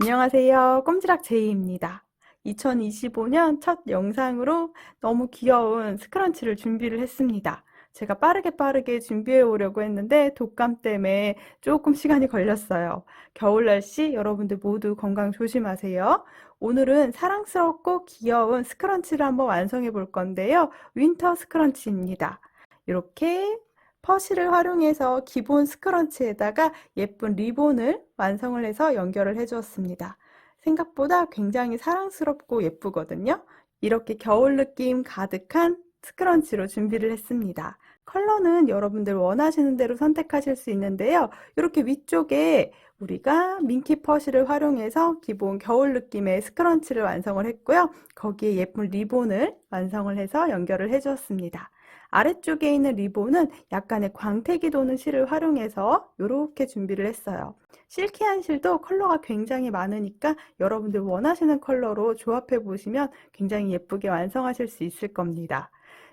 안녕하세요. 꼼지락 제이입니다. 2025년 첫 영상으로 너무 귀여운 스크런치를 준비를 했습니다. 제가 빠르게 준비해 오려고 했는데 독감 때문에 조금 시간이 걸렸어요. 겨울 날씨 여러분들 모두 건강 조심하세요. 오늘은 사랑스럽고 귀여운 스크런치를 한번 완성해 볼 건데요. 윈터 스크런치입니다. 이렇게 퍼시를 활용해서 기본 스크런치에다가 예쁜 리본을 완성을 해서 연결을 해 주었습니다. 생각보다 굉장히 사랑스럽고 예쁘거든요. 이렇게 겨울 느낌 가득한 스크런치로 준비를 했습니다. 컬러는 여러분들 원하시는 대로 선택하실 수 있는데요. 이렇게 위쪽에 우리가 민키 퍼시를 활용해서 기본 겨울 느낌의 스크런치를 완성을 했고요. 거기에 예쁜 리본을 완성을 해서 연결을 해 주었습니다. 아래쪽에 있는 리본은 약간의 광택이 도는 실을 활용해서 이렇게 준비를 했어요. 실키한 실도 컬러가 굉장히 많으니까 여러분들 원하시는 컬러로 조합해 보시면 굉장히 예쁘게 완성하실 수 있을 겁니다.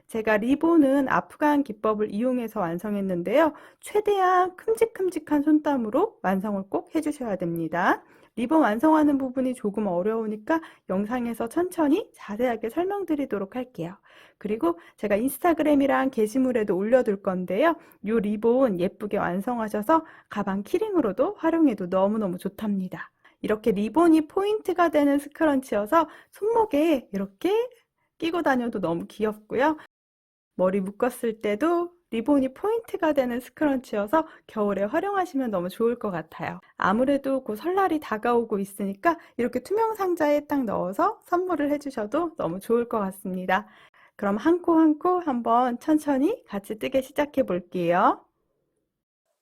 제가 리본은 아프간 기법을 이용해서 완성했는데요. 최대한 큼직큼직한 손땀으로 완성을 꼭 해주셔야 됩니다. 리본 완성하는 부분이 조금 어려우니까 영상에서 천천히 자세하게 설명드리도록 할게요. 그리고 제가 인스타그램이랑 게시물에도 올려둘 건데요. 이 리본 예쁘게 완성하셔서 가방 키링으로도 활용해도 너무너무 좋답니다. 이렇게 리본이 포인트가 되는 스크런치여서 손목에 이렇게 끼고 다녀도 너무 귀엽고요. 머리 묶었을 때도 리본이 포인트가 되는 스크런치여서 겨울에 활용하시면 너무 좋을 것 같아요. 아무래도 곧 설날이 다가오고 있으니까 이렇게 투명 상자에 딱 넣어서 선물을 해주셔도 너무 좋을 것 같습니다. 그럼 한 코 한 코 한번 천천히 같이 뜨개 시작해 볼게요.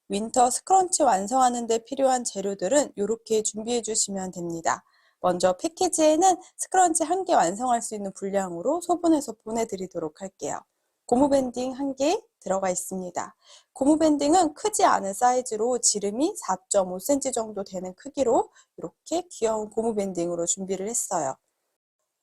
윈터 스크런치 완성하는 데 필요한 재료들은 이렇게 준비해 주시면 됩니다. 먼저 패키지에는 스크런치 1개 완성할 수 있는 분량으로 소분해서 보내드리도록 할게요. 고무 밴딩 1개 들어가 있습니다. 고무 밴딩은 크지 않은 사이즈로 지름이 4.5cm 정도 되는 크기로 이렇게 귀여운 고무 밴딩으로 준비를 했어요.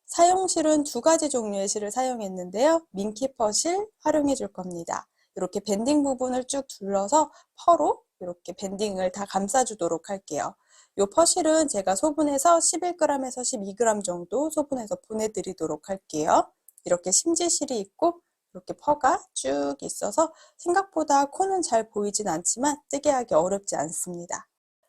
사용실은 2가지 종류의 실을 사용했는데요. 민키퍼 실 활용해 줄 겁니다. 이렇게 밴딩 부분을 쭉 둘러서 퍼로 이렇게 밴딩을 다 감싸주도록 할게요. 이 퍼실은 제가 소분해서 11g에서 12g 정도 소분해서 보내드리도록 할게요. 이렇게 심지실이 있고 이렇게 퍼가 쭉 있어서 생각보다 코는 잘 보이진 않지만 뜨개 하기 어렵지 않습니다.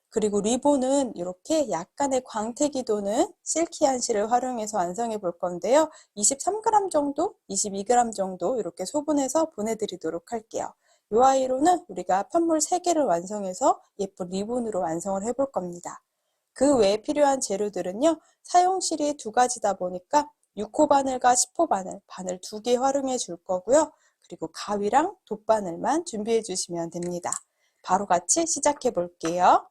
그리고 리본은 이렇게 약간의 광택이 도는 실키한 실을 활용해서 완성해 볼 건데요. 23g 정도, 22g 정도 이렇게 소분해서 보내드리도록 할게요. 이 아이로는 우리가 편물 3개를 완성해서 예쁜 리본으로 완성을 해볼 겁니다. 그 외에 필요한 재료들은요. 사용실이 2가지다 보니까 6호 바늘과 10호 바늘, 바늘 2개 활용해 줄 거고요. 그리고 가위랑 돗바늘만 준비해 주시면 됩니다. 바로 같이 시작해 볼게요.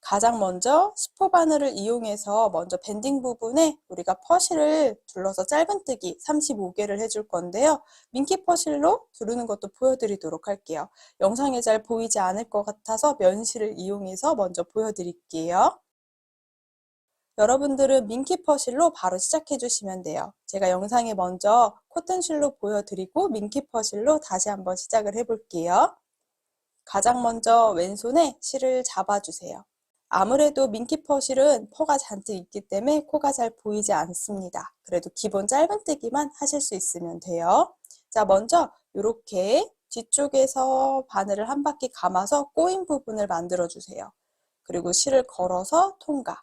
가장 먼저 10호 바늘을 이용해서 먼저 밴딩 부분에 우리가 퍼실을 둘러서 짧은뜨기 35개를 해줄 건데요. 민키 퍼실로 두르는 것도 보여드리도록 할게요. 영상에 잘 보이지 않을 것 같아서 면실을 이용해서 먼저 보여드릴게요. 여러분들은 민키 퍼실로 바로 시작해 주시면 돼요. 제가 영상에 먼저 코튼실로 보여드리고 민키 퍼실로 다시 한번 시작을 해볼게요. 가장 먼저 왼손에 실을 잡아주세요. 아무래도 민키 퍼실은 퍼가 잔뜩 있기 때문에 코가 잘 보이지 않습니다. 그래도 기본 짧은뜨기만 하실 수 있으면 돼요. 자, 먼저 이렇게 뒤쪽에서 바늘을 한 바퀴 감아서 꼬인 부분을 만들어 주세요. 그리고 실을 걸어서 통과.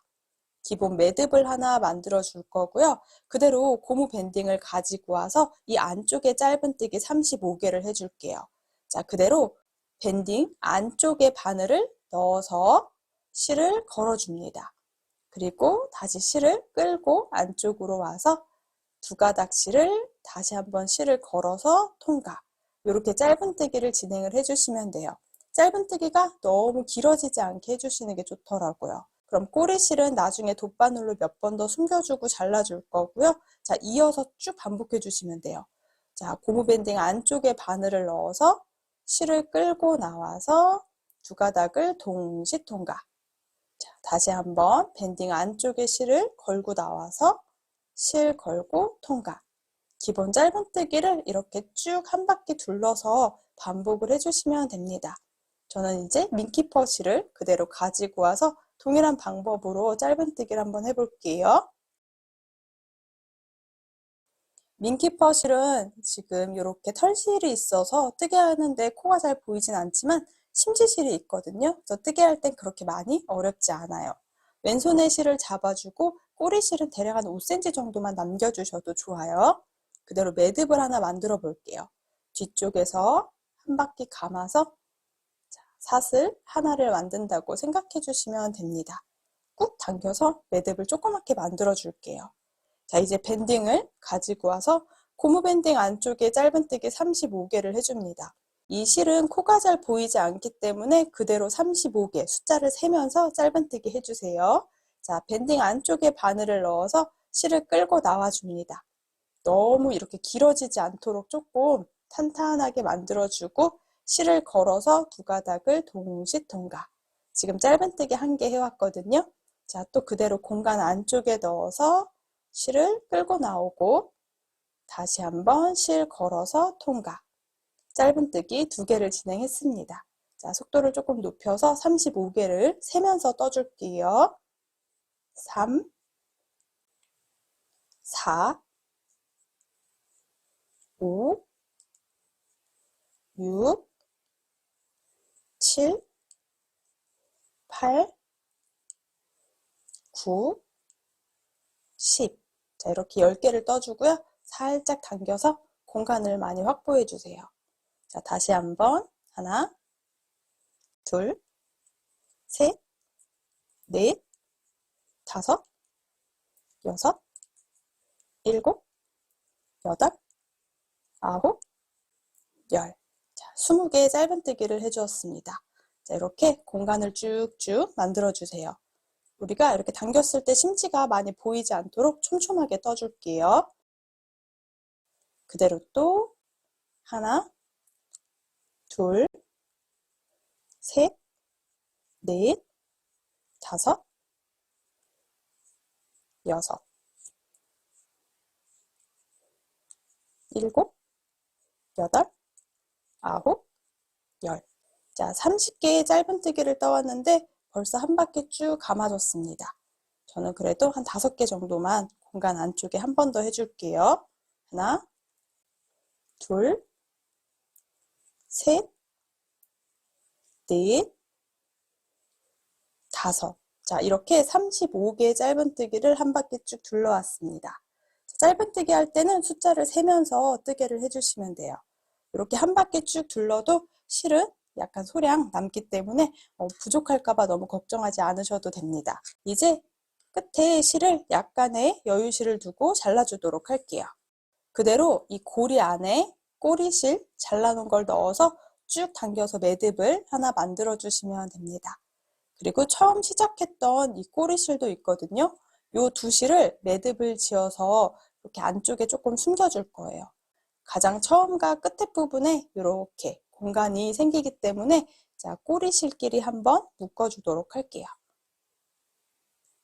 기본 매듭을 하나 만들어 줄 거고요. 그대로 고무 밴딩을 가지고 와서 이 안쪽에 짧은뜨기 35개를 해줄게요. 자, 그대로 밴딩 안쪽에 바늘을 넣어서 실을 걸어줍니다. 그리고 다시 실을 끌고 안쪽으로 와서 2가닥 실을 다시 한번 실을 걸어서 통과. 이렇게 짧은뜨기를 진행을 해주시면 돼요. 짧은뜨기가 너무 길어지지 않게 해주시는 게 좋더라고요. 그럼 꼬리실은 나중에 돗바늘로 몇 번 더 숨겨주고 잘라줄 거고요. 자, 이어서 쭉 반복해 주시면 돼요. 자, 고무 밴딩 안쪽에 바늘을 넣어서 실을 끌고 나와서 2가닥을 동시 통과. 자, 다시 한번 밴딩 안쪽에 실을 걸고 나와서 실 걸고 통과. 기본 짧은뜨기를 이렇게 쭉 한 바퀴 둘러서 반복을 해주시면 됩니다. 저는 이제 민키 퍼실을 그대로 가지고 와서 동일한 방법으로 짧은뜨기를 한번 해볼게요. 민키퍼실은 지금 이렇게 털실이 있어서 뜨게 하는데 코가 잘 보이진 않지만 심지실이 있거든요. 그래서 뜨게 할 땐 그렇게 많이 어렵지 않아요. 왼손에 실을 잡아주고 꼬리실은 대략 한 5cm 정도만 남겨주셔도 좋아요. 그대로 매듭을 하나 만들어 볼게요. 뒤쪽에서 한 바퀴 감아서 사슬 하나를 만든다고 생각해 주시면 됩니다. 꾹 당겨서 매듭을 조그맣게 만들어 줄게요. 자, 이제 밴딩을 가지고 와서 고무 밴딩 안쪽에 짧은뜨기 35개를 해줍니다. 이 실은 코가 잘 보이지 않기 때문에 그대로 35개 숫자를 세면서 짧은뜨기 해주세요. 자, 밴딩 안쪽에 바늘을 넣어서 실을 끌고 나와줍니다. 너무 이렇게 길어지지 않도록 조금 탄탄하게 만들어주고 실을 걸어서 두 가닥을 동시 통과. 지금 짧은뜨기 1개 해왔거든요. 자, 또 그대로 공간 안쪽에 넣어서 실을 끌고 나오고 다시 한번 실 걸어서 통과. 짧은뜨기 2개를 진행했습니다. 자, 속도를 조금 높여서 35개를 세면서 떠줄게요. 3, 4, 5, 6, 7, 8, 9, 10. 자, 이렇게 10개를 떠주고요. 살짝 당겨서 공간을 많이 확보해 주세요. 자, 다시 한번 하나, 둘, 셋, 넷, 다섯, 여섯, 일곱, 여덟, 아홉, 열. 자, 20개의 짧은뜨기를 해주었습니다. 자, 이렇게 공간을 쭉쭉 만들어 주세요. 우리가 이렇게 당겼을 때 심지가 많이 보이지 않도록 촘촘하게 떠줄게요. 그대로 또 하나, 둘, 셋, 넷, 다섯, 여섯, 일곱, 여덟, 아홉, 열. 자, 30개의 짧은뜨기를 떠왔는데 벌써 한 바퀴 쭉 감아줬습니다. 저는 그래도 한 5개 정도만 공간 안쪽에 한 번 더 해줄게요. 하나, 둘, 셋, 넷, 다섯. 자, 이렇게 35개의 짧은뜨기를 한 바퀴 쭉 둘러왔습니다. 짧은뜨기 할 때는 숫자를 세면서 뜨개를 해주시면 돼요. 이렇게 한 바퀴 쭉 둘러도 실은 약간 소량 남기 때문에 부족할까봐 너무 걱정하지 않으셔도 됩니다. 이제 끝에 실을 약간의 여유실을 두고 잘라주도록 할게요. 그대로 이 고리 안에 꼬리실 잘라놓은 걸 넣어서 쭉 당겨서 매듭을 하나 만들어 주시면 됩니다. 그리고 처음 시작했던 이 꼬리실도 있거든요. 이 두 실을 매듭을 지어서 이렇게 안쪽에 조금 숨겨줄 거예요. 가장 처음과 끝에 부분에 이렇게 공간이 생기기 때문에 자, 꼬리실끼리 한번 묶어주도록 할게요.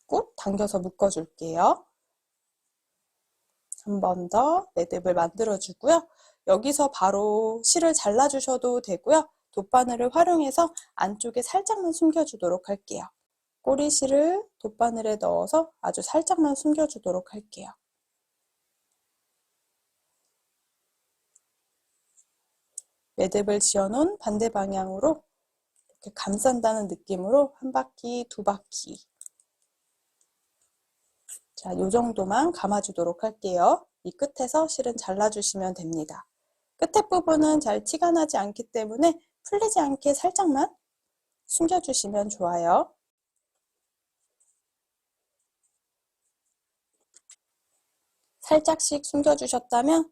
꾹 당겨서 묶어줄게요. 한 번 더 매듭을 만들어주고요. 여기서 바로 실을 잘라주셔도 되고요. 돗바늘을 활용해서 안쪽에 살짝만 숨겨주도록 할게요. 꼬리실을 돗바늘에 넣어서 아주 살짝만 숨겨주도록 할게요. 매듭을 지어놓은 반대 방향으로 이렇게 감싼다는 느낌으로 한 바퀴, 두 바퀴. 자, 요 정도만 감아주도록 할게요. 이 끝에서 실은 잘라주시면 됩니다. 끝에 부분은 잘 티가 나지 않기 때문에 풀리지 않게 살짝만 숨겨주시면 좋아요. 살짝씩 숨겨주셨다면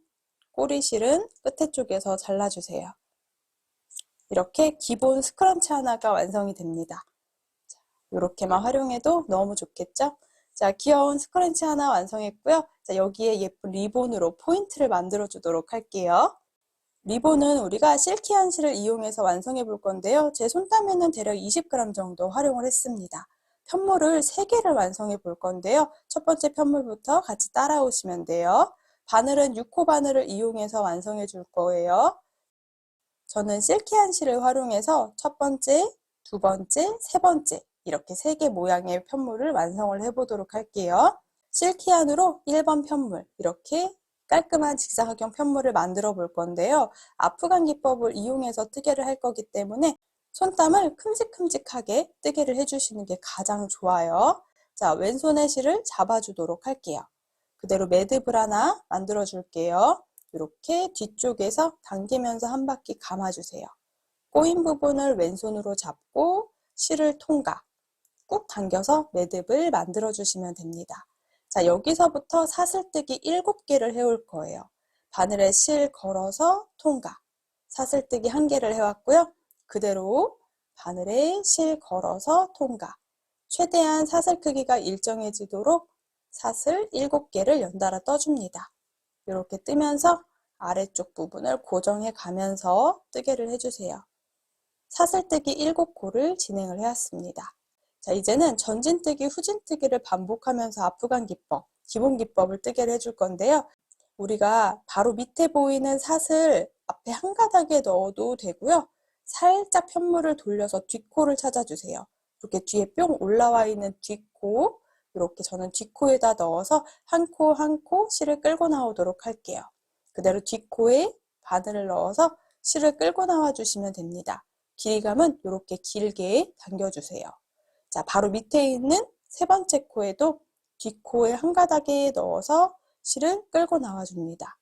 꼬리실은 끝에 쪽에서 잘라주세요. 이렇게 기본 스크런치 하나가 완성이 됩니다. 이렇게만 활용해도 너무 좋겠죠? 자, 귀여운 스크런치 하나 완성했고요. 자, 여기에 예쁜 리본으로 포인트를 만들어 주도록 할게요. 리본은 우리가 실키한 실을 이용해서 완성해 볼 건데요. 제 손땀에는 대략 20g 정도 활용을 했습니다. 편물을 3개를 완성해 볼 건데요. 첫 번째 편물부터 같이 따라오시면 돼요. 바늘은 6호 바늘을 이용해서 완성해 줄 거예요. 저는 실키한 실을 활용해서 첫 번째, 두 번째, 세 번째 이렇게 3개 모양의 편물을 완성을 해보도록 할게요. 실키안으로 1번 편물, 이렇게 깔끔한 직사각형 편물을 만들어 볼 건데요. 아프간 기법을 이용해서 뜨개를 할 거기 때문에 손땀을 큼직큼직하게 뜨개를 해주시는 게 가장 좋아요. 자, 왼손에 실을 잡아주도록 할게요. 그대로 매듭을 하나 만들어 줄게요. 이렇게 뒤쪽에서 당기면서 한 바퀴 감아주세요. 꼬인 부분을 왼손으로 잡고 실을 통과, 꾹 당겨서 매듭을 만들어 주시면 됩니다. 자, 여기서부터 사슬뜨기 7개를 해올 거예요. 바늘에 실 걸어서 통과, 사슬뜨기 1개를 해왔고요. 그대로 바늘에 실 걸어서 통과, 최대한 사슬 크기가 일정해지도록 사슬 7개를 연달아 떠줍니다. 이렇게 뜨면서 아래쪽 부분을 고정해 가면서 뜨개를 해주세요. 사슬뜨기 7코를 진행을 해왔습니다. 자, 이제는 전진뜨기, 후진뜨기를 반복하면서 아프간 기법, 기본 기법을 뜨개를 해줄 건데요. 우리가 바로 밑에 보이는 사슬 앞에 한 가닥에 넣어도 되고요. 살짝 편물을 돌려서 뒷코를 찾아주세요. 이렇게 뒤에 뿅 올라와 있는 뒷코, 이렇게 저는 뒷코에다 넣어서 한 코 한 코 실을 끌고 나오도록 할게요. 그대로 뒷코에 바늘을 넣어서 실을 끌고 나와 주시면 됩니다. 길이감은 이렇게 길게 당겨주세요. 자, 바로 밑에 있는 3번째 코에도 뒷코에 한 가닥에 넣어서 실을 끌고 나와 줍니다.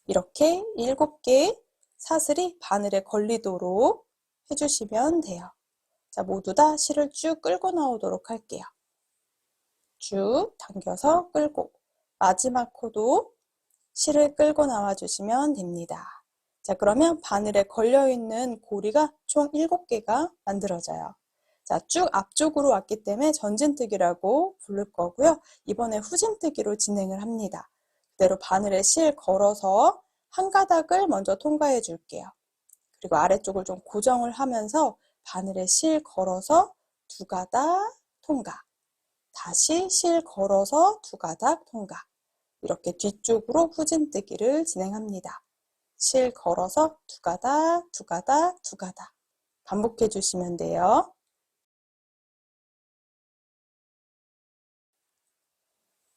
이렇게 7개의 사슬이 바늘에 걸리도록 해주시면 돼요. 자, 모두 다 실을 쭉 끌고 나오도록 할게요. 쭉 당겨서 끌고, 마지막 코도 실을 끌고 나와 주시면 됩니다. 자, 그러면 바늘에 걸려있는 고리가 총 7개가 만들어져요. 자, 쭉 앞쪽으로 왔기 때문에 전진뜨기라고 부를 거고요. 이번에 후진뜨기로 진행을 합니다. 그대로 바늘에 실 걸어서 한 가닥을 먼저 통과해 줄게요. 그리고 아래쪽을 좀 고정을 하면서 바늘에 실 걸어서 2가닥 통과, 다시 실 걸어서 2가닥 통과, 이렇게 뒤쪽으로 후진뜨기를 진행합니다. 실 걸어서 2가닥, 2가닥, 2가닥 반복해 주시면 돼요.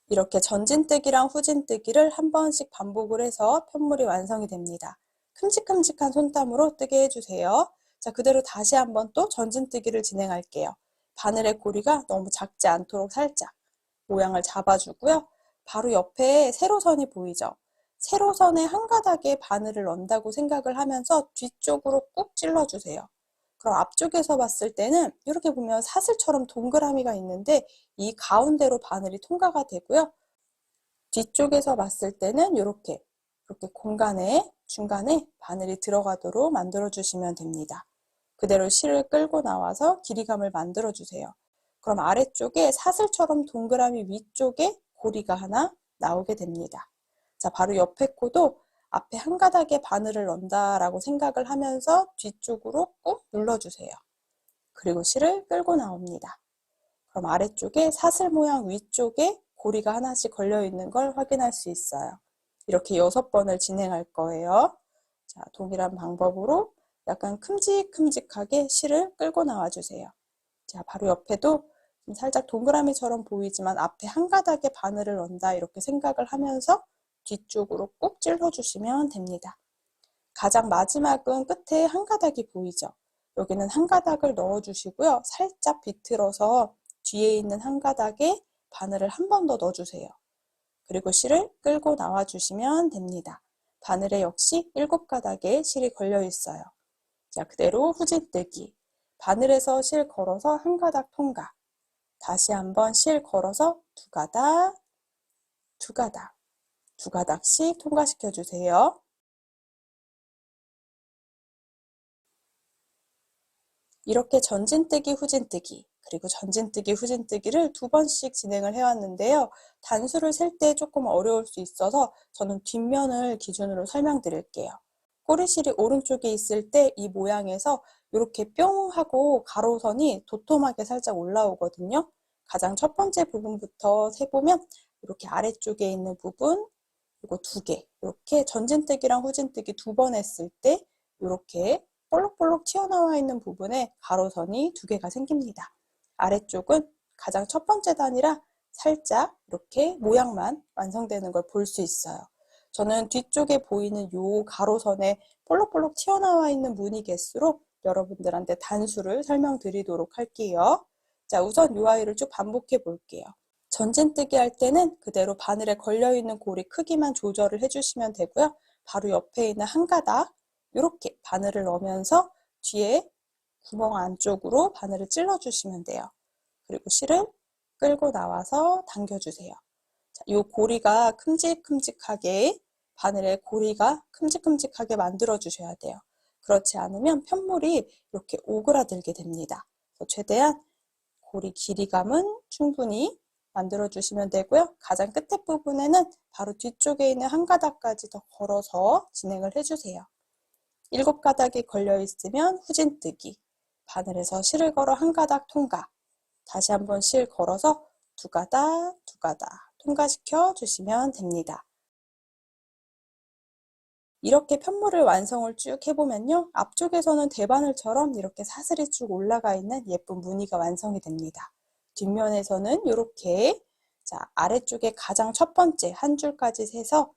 이렇게 전진뜨기랑 후진뜨기를 한 번씩 반복을 해서 편물이 완성이 됩니다. 큼직큼직한 손땀으로 뜨게 해주세요. 자, 그대로 다시 한번 또 전진뜨기를 진행할게요. 바늘의 고리가 너무 작지 않도록 살짝 모양을 잡아주고요. 바로 옆에 세로선이 보이죠? 세로선의 한 가닥에 바늘을 넣는다고 생각을 하면서 뒤쪽으로 꾹 찔러주세요. 그럼 앞쪽에서 봤을 때는 이렇게 보면 사슬처럼 동그라미가 있는데 이 가운데로 바늘이 통과가 되고요. 뒤쪽에서 봤을 때는 이렇게 공간에 중간에 바늘이 들어가도록 만들어 주시면 됩니다. 그대로 실을 끌고 나와서 길이감을 만들어 주세요. 그럼 아래쪽에 사슬처럼 동그라미 위쪽에 고리가 하나 나오게 됩니다. 자, 바로 옆에 코도 앞에 한 가닥에 바늘을 넣는다라고 생각을 하면서 뒤쪽으로 꾹 눌러주세요. 그리고 실을 끌고 나옵니다. 그럼 아래쪽에 사슬 모양 위쪽에 고리가 하나씩 걸려 있는 걸 확인할 수 있어요. 이렇게 6번을 진행할 거예요. 자, 동일한 방법으로 약간 큼직큼직하게 실을 끌고 나와 주세요. 자, 바로 옆에도 좀 살짝 동그라미처럼 보이지만 앞에 한 가닥에 바늘을 넣는다 이렇게 생각을 하면서 뒤쪽으로 꾹 찔러주시면 됩니다. 가장 마지막은 끝에 한 가닥이 보이죠? 여기는 한 가닥을 넣어주시고요. 살짝 비틀어서 뒤에 있는 한 가닥에 바늘을 한 번 더 넣어주세요. 그리고 실을 끌고 나와주시면 됩니다. 바늘에 역시 7가닥의 실이 걸려 있어요. 자, 그대로 후진뜨기. 바늘에서 실 걸어서 한 가닥 통과. 다시 한번 실 걸어서 2가닥, 2가닥, 2가닥씩 통과시켜 주세요. 이렇게 전진뜨기, 후진뜨기, 그리고 전진뜨기, 후진뜨기를 2번씩 진행을 해왔는데요. 단수를 셀 때 조금 어려울 수 있어서 저는 뒷면을 기준으로 설명드릴게요. 꼬리실이 오른쪽에 있을 때 이 모양에서 이렇게 뿅 하고 가로선이 도톰하게 살짝 올라오거든요. 가장 첫 번째 부분부터 세보면 이렇게 아래쪽에 있는 부분, 그리고 2개, 이렇게 전진뜨기랑 후진뜨기 2번 했을 때 이렇게 볼록볼록 튀어나와 있는 부분에 가로선이 2개가 생깁니다. 아래쪽은 가장 첫 번째 단이라 살짝 이렇게 모양만 완성되는 걸 볼 수 있어요. 저는 뒤쪽에 보이는 요 가로선에 볼록볼록 튀어나와 있는 무늬 개수로 여러분들한테 단수를 설명드리도록 할게요. 자, 우선 이 아이를 쭉 반복해 볼게요. 전진뜨기 할 때는 그대로 바늘에 걸려있는 고리 크기만 조절을 해주시면 되고요. 바로 옆에 있는 한 가닥 이렇게 바늘을 넣으면서 뒤에 구멍 안쪽으로 바늘을 찔러주시면 돼요. 그리고 실을 끌고 나와서 당겨주세요. 자, 이 고리가 큼직큼직하게 바늘에 고리가 큼직큼직하게 만들어 주셔야 돼요. 그렇지 않으면 편물이 이렇게 오그라들게 됩니다. 그래서 최대한 고리 길이감은 충분히 만들어 주시면 되고요. 가장 끝에 부분에는 바로 뒤쪽에 있는 한 가닥까지 더 걸어서 진행을 해주세요. 7가닥이 걸려 있으면 후진뜨기, 바늘에서 실을 걸어 한 가닥 통과, 다시 한번 실 걸어서 2가닥, 2가닥 통과시켜 주시면 됩니다. 이렇게 편물을 완성을 쭉 해보면요. 앞쪽에서는 대바늘처럼 이렇게 사슬이 쭉 올라가 있는 예쁜 무늬가 완성이 됩니다. 뒷면에서는 이렇게 아래쪽에 가장 첫 번째 한 줄까지 세서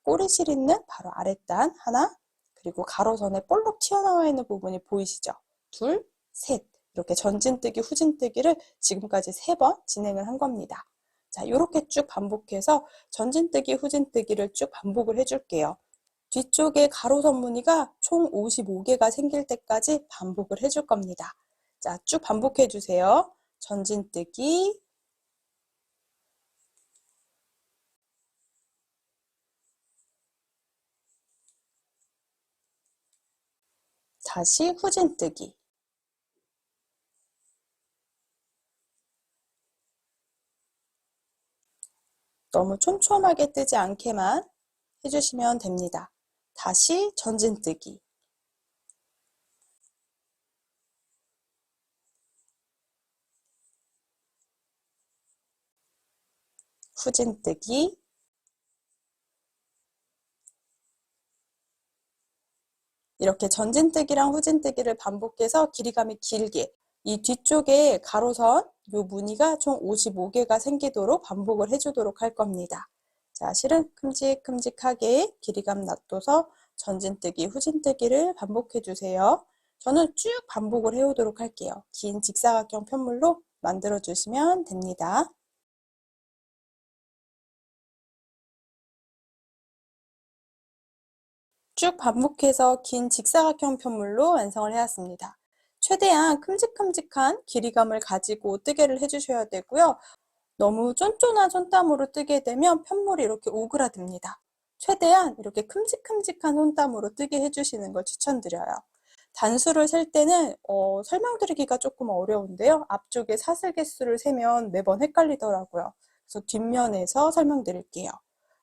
꼬리실 있는 바로 아랫단 하나, 그리고 가로선에 볼록 튀어나와 있는 부분이 보이시죠? 둘, 셋 이렇게 전진뜨기, 후진뜨기를 지금까지 3번 진행을 한 겁니다. 자, 이렇게 쭉 반복해서 전진뜨기, 후진뜨기를 쭉 반복을 해줄게요. 뒤쪽에 가로선 무늬가 총 55개가 생길 때까지 반복을 해줄 겁니다. 자, 쭉 반복해 주세요. 전진뜨기, 다시 후진뜨기. 너무 촘촘하게 뜨지 않게만 해주시면 됩니다. 다시 전진뜨기. 후진뜨기. 이렇게 전진뜨기랑 후진뜨기를 반복해서 길이감이 길게 이 뒤쪽에 가로선 요 무늬가 총 55개가 생기도록 반복을 해주도록 할 겁니다. 자, 실은 큼직큼직하게 길이감 놔둬서 전진뜨기, 후진뜨기를 반복해 주세요. 저는 쭉 반복을 해오도록 할게요. 긴 직사각형 편물로 만들어 주시면 됩니다. 쭉 반복해서 긴 직사각형 편물로 완성을 해왔습니다. 최대한 큼직큼직한 길이감을 가지고 뜨개를 해주셔야 되고요. 너무 쫀쫀한 손땀으로 뜨게 되면 편물이 이렇게 오그라듭니다. 최대한 이렇게 큼직큼직한 손땀으로 뜨게 해주시는 걸 추천드려요. 단수를 셀 때는 설명드리기가 조금 어려운데요. 앞쪽에 사슬 개수를 세면 매번 헷갈리더라고요. 그래서 뒷면에서 설명드릴게요.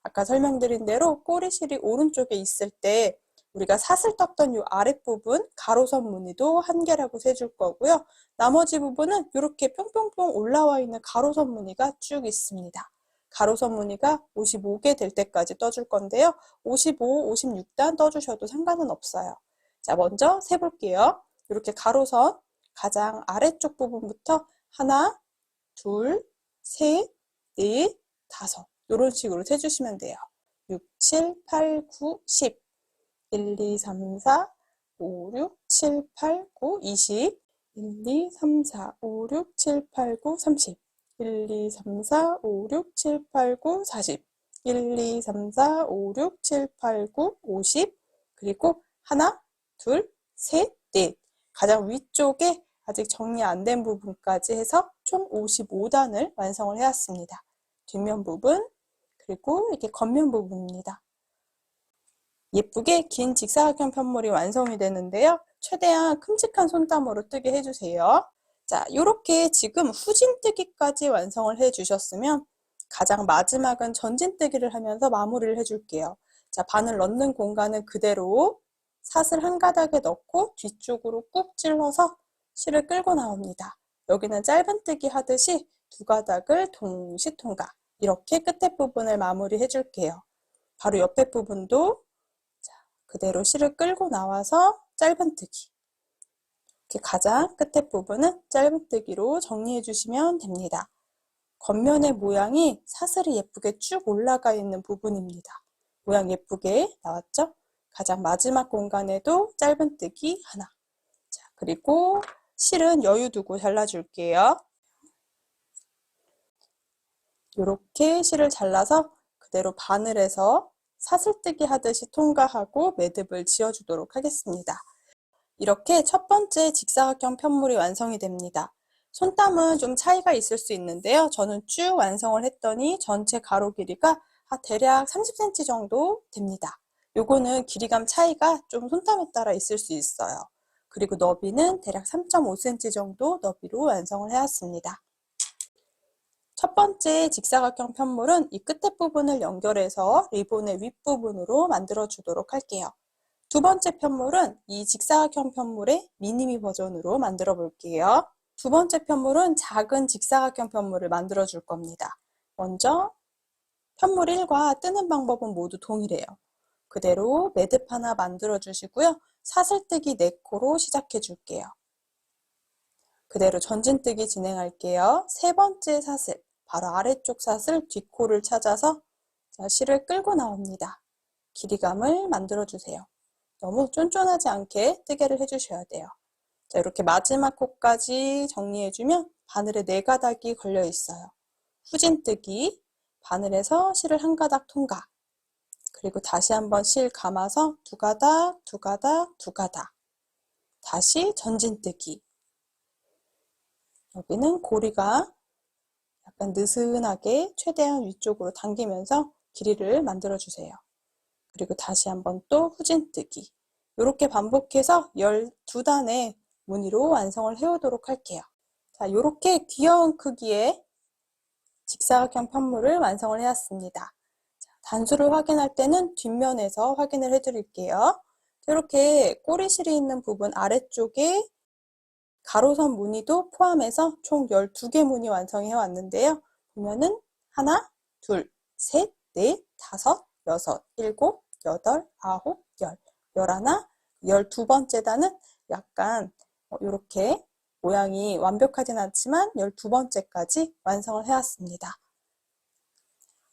아까 설명드린 대로 꼬리실이 오른쪽에 있을 때 우리가 사슬 떴던 이 아랫부분 가로선 무늬도 1개라고 세줄 거고요. 나머지 부분은 이렇게 뿅뿅뿅 올라와 있는 가로선 무늬가 쭉 있습니다. 가로선 무늬가 55개 될 때까지 떠줄 건데요. 55, 56단 떠주셔도 상관은 없어요. 자, 먼저 세볼게요. 이렇게 가로선 가장 아래쪽 부분부터 하나, 둘, 셋, 넷, 다섯 이런 식으로 세주시면 돼요. 6, 7, 8, 9, 10 1, 2, 3, 4, 5, 6, 7, 8, 9, 20 1, 2, 3, 4, 5, 6, 7, 8, 9, 30 1, 2, 3, 4, 5, 6, 7, 8, 9, 40 1, 2, 3, 4, 5, 6, 7, 8, 9, 50 그리고 하나, 둘, 셋, 넷 가장 위쪽에 아직 정리 안 된 부분까지 해서 총 55단을 완성을 해왔습니다. 뒷면 부분 그리고 이렇게 겉면 부분입니다. 예쁘게 긴 직사각형 편물이 완성이 되는데요. 최대한 큼직한 손땀으로 뜨게 해주세요. 자, 이렇게 지금 후진뜨기까지 완성을 해주셨으면 가장 마지막은 전진뜨기를 하면서 마무리를 해줄게요. 자, 바늘 넣는 공간은 그대로 사슬 한 가닥에 넣고 뒤쪽으로 꾹 찔러서 실을 끌고 나옵니다. 여기는 짧은뜨기 하듯이 2가닥을 동시 통과. 이렇게 끝에 부분을 마무리 해줄게요. 바로 옆에 부분도 그대로 실을 끌고 나와서 짧은뜨기. 이렇게 가장 끝에 부분은 짧은뜨기로 정리해 주시면 됩니다. 겉면의 모양이 사슬이 예쁘게 쭉 올라가 있는 부분입니다. 모양 예쁘게 나왔죠? 가장 마지막 공간에도 짧은뜨기 하나. 자, 그리고 실은 여유 두고 잘라줄게요. 이렇게 실을 잘라서 그대로 바늘에서 사슬뜨기 하듯이 통과하고 매듭을 지어주도록 하겠습니다. 이렇게 첫 번째 직사각형 편물이 완성이 됩니다. 손땀은 좀 차이가 있을 수 있는데요. 저는 쭉 완성을 했더니 전체 가로 길이가 대략 30cm 정도 됩니다. 요거는 길이감 차이가 좀 손땀에 따라 있을 수 있어요. 그리고 너비는 대략 3.5cm 정도 너비로 완성을 해왔습니다. 첫 번째 직사각형 편물은 이 끝에 부분을 연결해서 리본의 윗부분으로 만들어 주도록 할게요. 두 번째 편물은 이 직사각형 편물의 미니미 버전으로 만들어 볼게요. 두 번째 편물은 작은 직사각형 편물을 만들어 줄 겁니다. 먼저 편물 1과 뜨는 방법은 모두 동일해요. 그대로 매듭 하나 만들어 주시고요. 사슬뜨기 4코로 시작해 줄게요. 그대로 전진뜨기 진행할게요. 세 번째 사슬, 바로 아래쪽 사슬 뒷코를 찾아서 실을 끌고 나옵니다. 길이감을 만들어 주세요. 너무 쫀쫀하지 않게 뜨개를 해주셔야 돼요. 자, 이렇게 마지막 코까지 정리해주면 바늘에 4가닥이 걸려 있어요. 후진뜨기, 바늘에서 실을 한 가닥 통과. 그리고 다시 한번 실 감아서 2가닥, 2가닥, 2가닥. 다시 전진뜨기. 여기는 고리가 약간 느슨하게 최대한 위쪽으로 당기면서 길이를 만들어주세요. 그리고 다시 한번 또 후진뜨기. 이렇게 반복해서 12단의 무늬로 완성을 해오도록 할게요. 자, 이렇게 귀여운 크기의 직사각형 편물을 완성을 해왔습니다. 자, 단수를 확인할 때는 뒷면에서 확인을 해드릴게요. 이렇게 꼬리실이 있는 부분 아래쪽에 가로선 무늬도 포함해서 총 12개 무늬 완성해 왔는데요. 보면은 하나, 둘, 셋, 넷, 다섯, 여섯, 일곱, 여덟, 아홉, 열, 열하나, 12번째 단은 약간 이렇게 모양이 완벽하진 않지만 12번째까지 완성을 해왔습니다.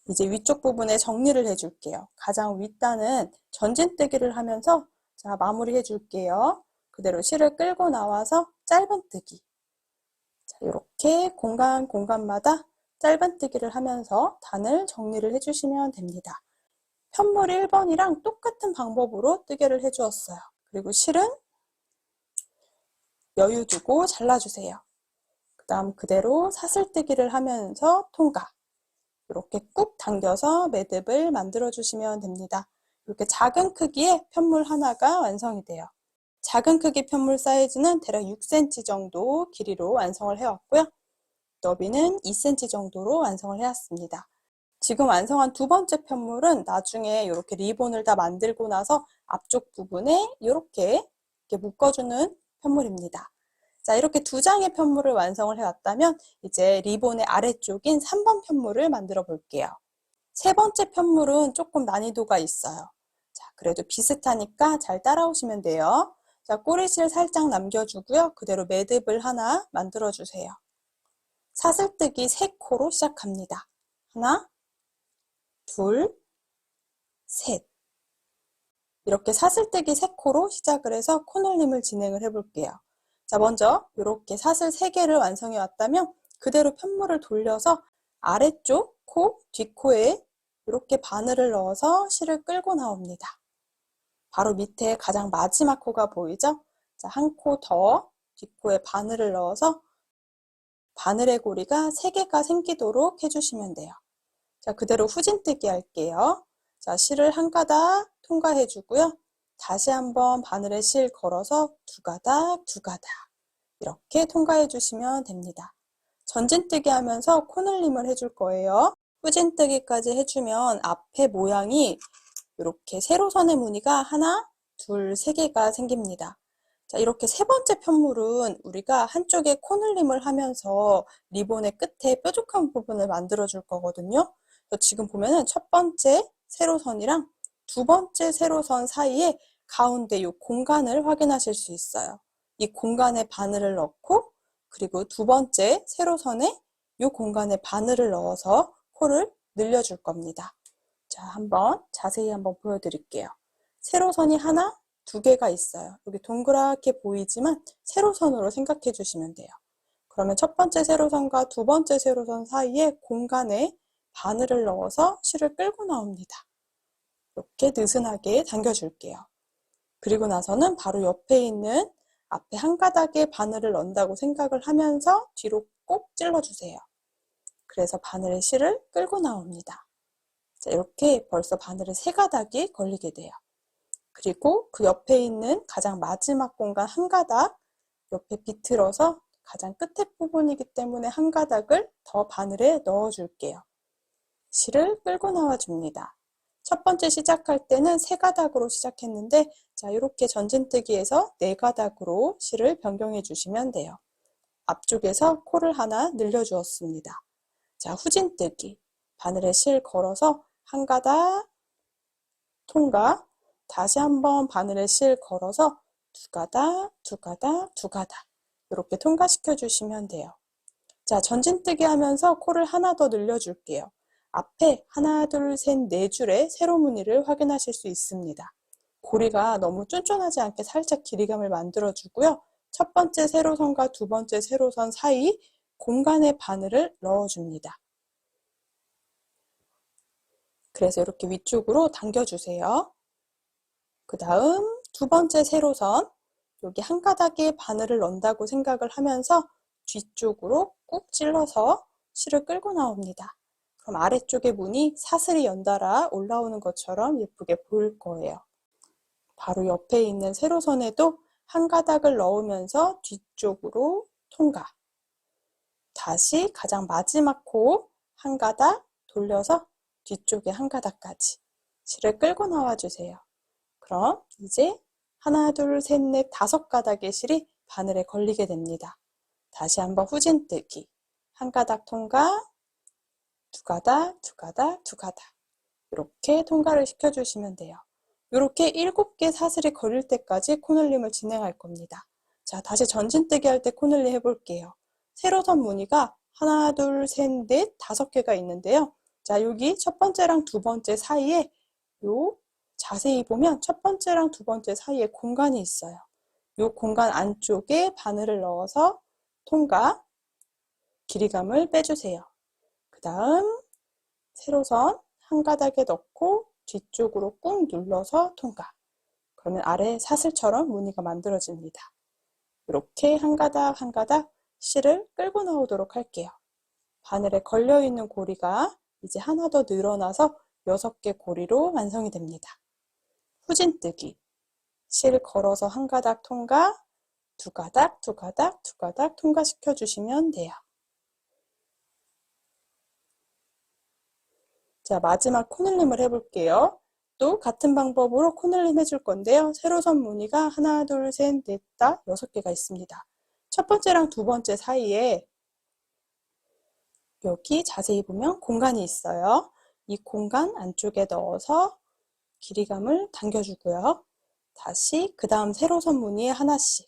이제 위쪽 부분에 정리를 해줄게요. 가장 윗단은 전진뜨기를 하면서 자, 마무리 해줄게요. 그대로 실을 끌고 나와서 짧은뜨기. 자, 이렇게 공간마다 짧은뜨기를 하면서 단을 정리를 해주시면 됩니다. 편물 1번이랑 똑같은 방법으로 뜨개를 해주었어요. 그리고 실은 여유 두고 잘라주세요. 그 다음 그대로 사슬뜨기를 하면서 통과. 이렇게 꾹 당겨서 매듭을 만들어 주시면 됩니다. 이렇게 작은 크기의 편물 하나가 완성이 돼요. 작은 크기 편물 사이즈는 대략 6cm 정도 길이로 완성을 해왔고요. 너비는 2cm 정도로 완성을 해왔습니다. 지금 완성한 두 번째 편물은 나중에 이렇게 리본을 다 만들고 나서 앞쪽 부분에 이렇게 묶어주는 편물입니다. 자, 이렇게 2장의 편물을 완성을 해왔다면 이제 리본의 아래쪽인 3번 편물을 만들어 볼게요. 세 번째 편물은 조금 난이도가 있어요. 자, 그래도 비슷하니까 잘 따라오시면 돼요. 자, 꼬리실 살짝 남겨주고요. 그대로 매듭을 하나 만들어주세요. 사슬뜨기 3코로 시작합니다. 하나, 둘, 셋. 이렇게 사슬뜨기 3코로 시작을 해서 코놀림을 진행을 해볼게요. 자, 먼저 이렇게 사슬 3개를 완성해 왔다면 그대로 편물을 돌려서 아래쪽 코, 뒷코에 이렇게 바늘을 넣어서 실을 끌고 나옵니다. 바로 밑에 가장 마지막 코가 보이죠? 자, 한 코 더 뒷코에 바늘을 넣어서 바늘의 고리가 3개가 생기도록 해주시면 돼요. 자, 그대로 후진뜨기 할게요. 자, 실을 한 가닥 통과해 주고요. 다시 한번 바늘에 실 걸어서 2가닥, 2가닥 이렇게 통과해 주시면 됩니다. 전진뜨기 하면서 코늘림을 해줄 거예요. 후진뜨기까지 해주면 앞에 모양이 이렇게 세로선의 무늬가 하나, 둘, 3개가 생깁니다. 자, 이렇게 세 번째 편물은 우리가 한쪽에 코늘림을 하면서 리본의 끝에 뾰족한 부분을 만들어 줄 거거든요. 지금 보면은 첫 번째 세로선이랑 두 번째 세로선 사이에 가운데 이 공간을 확인하실 수 있어요. 이 공간에 바늘을 넣고 그리고 두 번째 세로선에 이 공간에 바늘을 넣어서 코를 늘려줄 겁니다. 자, 자세히 한번 보여드릴게요. 세로선이 하나, 두 개가 있어요. 여기 동그랗게 보이지만 세로선으로 생각해 주시면 돼요. 그러면 첫 번째 세로선과 두 번째 세로선 사이에 공간에 바늘을 넣어서 실을 끌고 나옵니다. 이렇게 느슨하게 당겨줄게요. 그리고 나서는 바로 옆에 있는 앞에 한 가닥에 바늘을 넣는다고 생각을 하면서 뒤로 꼭 찔러주세요. 그래서 바늘의 실을 끌고 나옵니다. 자, 이렇게 벌써 바늘에 세 가닥이 걸리게 돼요. 그리고 그 옆에 있는 가장 마지막 공간 한 가닥 옆에 비틀어서 가장 끝에 부분이기 때문에 한 가닥을 더 바늘에 넣어줄게요. 실을 끌고 나와줍니다. 첫 번째 시작할 때는 세 가닥으로 시작했는데 자, 이렇게 전진뜨기에서 네 가닥으로 실을 변경해 주시면 돼요. 앞쪽에서 코를 하나 늘려주었습니다. 자, 후진뜨기. 바늘에 실 걸어서 한 가닥 통과. 다시 한번 바늘에 실 걸어서 두 가닥, 두 가닥, 두 가닥. 이렇게 통과시켜 주시면 돼요. 자, 전진뜨기 하면서 코를 하나 더 늘려줄게요. 앞에 하나, 둘, 셋, 네 줄의 세로 무늬를 확인하실 수 있습니다. 고리가 너무 쫀쫀하지 않게 살짝 길이감을 만들어주고요. 첫 번째 세로선과 두 번째 세로선 사이 공간에 바늘을 넣어줍니다. 그래서 이렇게 위쪽으로 당겨주세요. 그 다음 두 번째 세로선, 여기 한 가닥에 바늘을 넣는다고 생각을 하면서 뒤쪽으로 꾹 찔러서 실을 끌고 나옵니다. 그럼 아래쪽의 무늬 사슬이 연달아 올라오는 것처럼 예쁘게 보일 거예요. 바로 옆에 있는 세로선에도 한 가닥을 넣으면서 뒤쪽으로 통과. 다시 가장 마지막 코 한 가닥 돌려서 뒤쪽에 한 가닥까지 실을 끌고 나와주세요. 그럼 이제 하나, 둘, 셋, 넷, 다섯 가닥의 실이 바늘에 걸리게 됩니다. 다시 한번 후진뜨기. 한 가닥 통과, 두 가닥, 두 가닥, 두 가닥. 이렇게 통과를 시켜주시면 돼요. 이렇게 7개 사슬이 걸릴 때까지 코늘림을 진행할 겁니다. 자, 다시 전진뜨기 할 때 코늘림 해볼게요. 세로선 무늬가 하나, 둘, 셋, 넷, 5개가 있는데요. 자, 여기 첫 번째랑 두 번째 사이에 자세히 보면 첫 번째랑 두 번째 사이에 공간이 있어요. 이 공간 안쪽에 바늘을 넣어서 통과, 길이감을 빼주세요. 그 다음 세로선 한 가닥에 넣고 뒤쪽으로 꾹 눌러서 통과. 그러면 아래 사슬처럼 무늬가 만들어집니다. 이렇게 한 가닥 한 가닥 실을 끌고 나오도록 할게요. 바늘에 걸려있는 고리가 이제 하나 더 늘어나서 6개 고리로 완성이 됩니다. 후진뜨기. 실 걸어서 한 가닥 통과, 두 가닥, 두 가닥, 두 가닥 통과시켜 주시면 돼요. 자, 마지막 코늘림을 해볼게요. 또 같은 방법으로 코늘림 해줄 건데요. 세로선 무늬가 하나, 둘, 셋, 넷, 다 6개가 있습니다. 첫 번째랑 두 번째 사이에 여기 자세히 보면 공간이 있어요. 이 공간 안쪽에 넣어서 길이감을 당겨주고요. 다시 그 다음 세로선 무늬에 하나씩